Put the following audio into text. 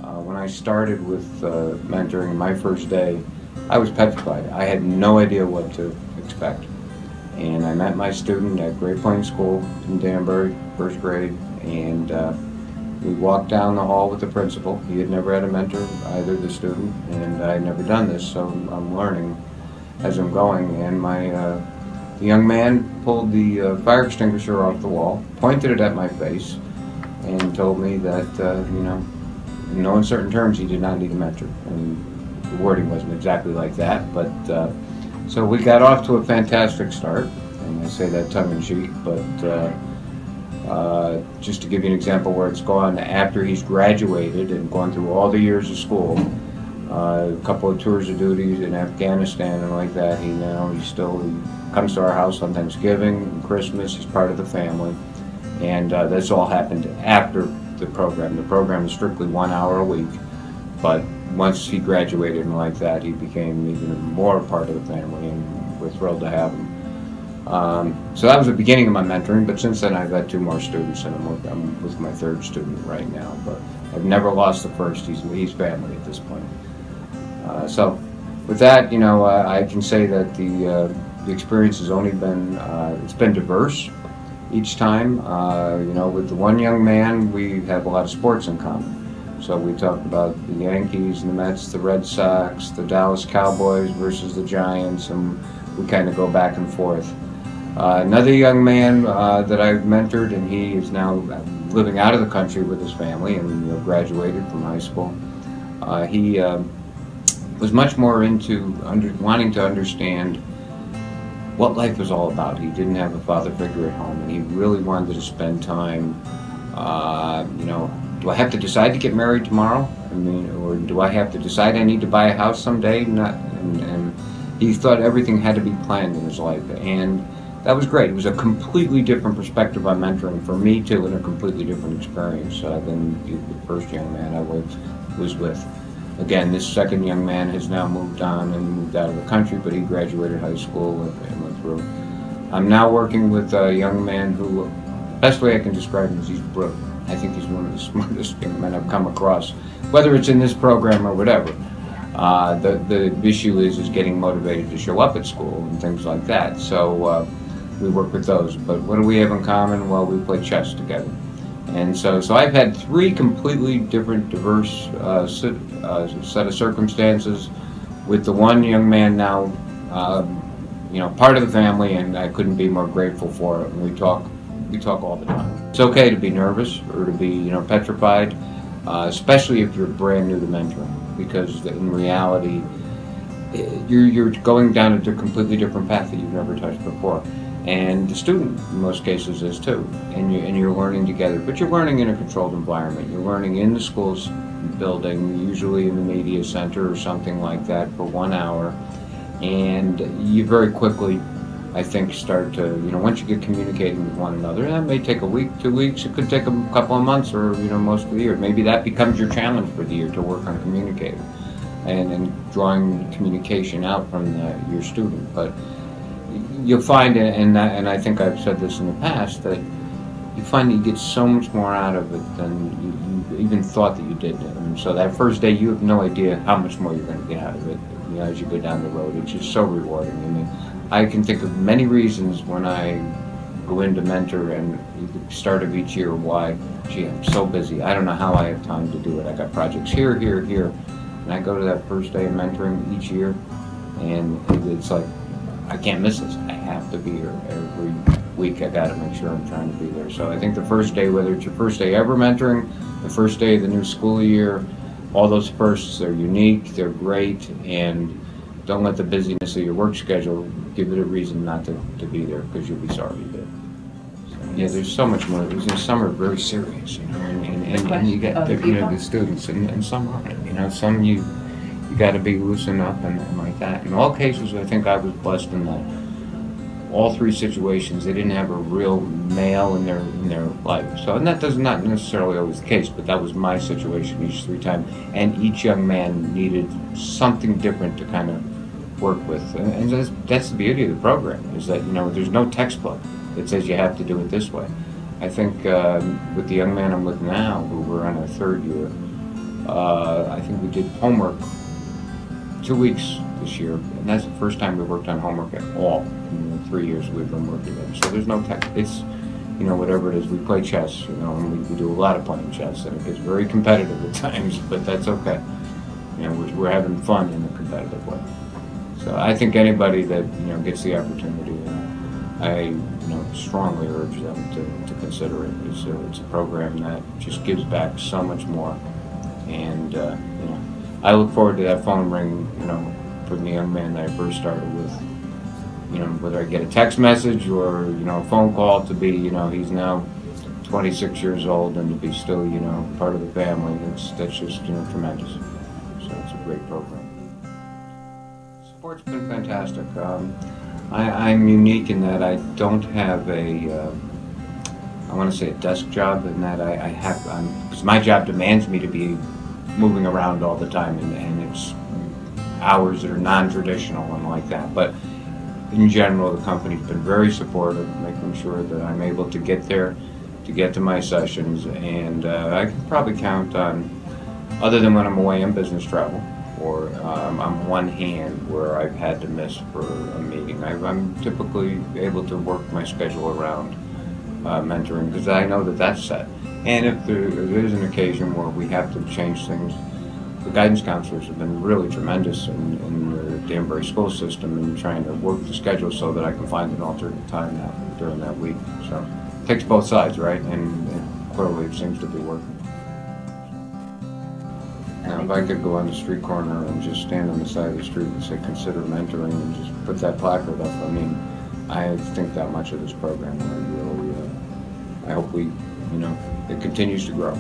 When I started with mentoring my first day, I was petrified. I had no idea what to expect. And I met my student at Great Plains School in Danbury, first grade, and we walked down the hall with the principal. He had never had a mentor, either the student, and I had never done this, so I'm learning as I'm going. And the young man pulled the fire extinguisher off the wall, pointed it at my face, and told me that, in no uncertain terms, he did not need a mentor. And the wording wasn't exactly like that, but so we got off to a fantastic start, and I say that tongue-in-cheek, but just to give you an example where it's gone, after he's graduated and gone through all the years of school, a couple of tours of duties in Afghanistan and like that, he comes to our house on Thanksgiving and Christmas. He's part of the family, and this all happened after the program. The program is strictly 1 hour a week, but once he graduated and like that, he became even more a part of the family, and we're thrilled to have him. So that was the beginning of my mentoring, but since then I've had 2 more students, and I'm with my 3rd student right now, but I've never lost the first. He's family at this point. So with that, I can say that the experience has only been, it's been diverse each time. With the one young man, we have a lot of sports in common. So we talked about the Yankees and the Mets, the Red Sox, the Dallas Cowboys versus the Giants, and we kind of go back and forth. Another young man that I've mentored, and he is now living out of the country with his family and graduated from high school. He was much more into wanting to understand what life was all about. He didn't have a father figure at home, and he really wanted to spend time, do I have to decide to get married tomorrow? Or do I have to decide I need to buy a house someday? And he thought everything had to be planned in his life, and that was great. It was a completely different perspective on mentoring for me too, and a completely different experience than the first young man I was with. Again, this second young man has now moved on and moved out of the country, but he graduated high school and went through. I'm now working with a young man who, the best way I can describe him is he's brilliant. I think he's one of the smartest young men I've come across, whether it's in this program or whatever. The issue is getting motivated to show up at school and things like that. So we work with those. But what do we have in common? Well, we play chess together. And so I've had 3 completely different, diverse set of circumstances with the one young man now, part of the family, and I couldn't be more grateful for it. And we talk all the time. It's okay to be nervous or to be, petrified, especially if you're brand new to mentoring, because in reality, you're going down a completely different path that you've never touched before. And the student, in most cases, is too. And you're learning together, but you're learning in a controlled environment. You're learning in the school's building, usually in the media center or something like that, for 1 hour. And you very quickly, I think, start to, once you get communicating with one another, that may take a week, 2 weeks, it could take a couple of months, or, most of the year. Maybe that becomes your challenge for the year, to work on communicating and drawing communication out from your student. But you'll find, and I think I've said this in the past, that you find that you get so much more out of it than you even thought that you did. And so that first day, you have no idea how much more you're going to get out of it, as you go down the road. It's just so rewarding. I can think of many reasons when I go into mentor and at the start of each year why, gee, I'm so busy. I don't know how I have time to do it. I got projects here, here, here. And I go to that first day of mentoring each year, and it's like, I can't miss this. I have to be here every week. I got to make sure I'm trying to be there. So I think the first day, whether it's your first day ever mentoring, the first day of the new school year, all those firsts, they're unique, they're great, and don't let the busyness of your work schedule give it a reason not to be there, because you'll be sorry you did. So, yeah, there's so much more. Some are very serious, and you get the students, and some aren't. Some you got to be loosened up and like that. In all cases, I think I was blessed in that all 3 situations, they didn't have a real male in their life. So, and that does not necessarily always the case, but that was my situation each 3 times. And each young man needed something different to kind of work with. And that's the beauty of the program, is that, there's no textbook that says you have to do it this way. I think with the young man I'm with now, who we're on our 3rd year, I think we did homework 2 weeks this year, and that's the first time we worked on homework at all in the 3 years we've been working together. So there's no tech. It's, whatever it is, we play chess, and we do a lot of playing chess, and it gets very competitive at times, but that's okay. We're having fun in a competitive way. So I think anybody that, gets the opportunity, I, strongly urge them to consider it. It's a program that just gives back so much more, and, I look forward to that phone ring, from the young man that I first started with. Whether I get a text message or, a phone call to be, he's now 26 years old and to be still, part of the family, that's just, tremendous. So it's a great program. Support's been fantastic. I'm unique in that I don't have I want to say a desk job, in that because my job demands me to be moving around all the time, and it's hours that are non-traditional and like that. But in general, the company's been very supportive, making sure that I'm able to get there, to get to my sessions, and I can probably count on, other than when I'm away on business travel, or on one hand where I've had to miss for a meeting. I'm typically able to work my schedule around mentoring, because I know that that's set. And if there is an occasion where we have to change things, the guidance counselors have been really tremendous in the Danbury school system in trying to work the schedule so that I can find an alternate time now during that week. So it takes both sides, right? And clearly it seems to be working. Now, if I could go on the street corner and just stand on the side of the street and say, consider mentoring, and just put that placard up, I mean, I think that much of this program, and I hope it continues to grow.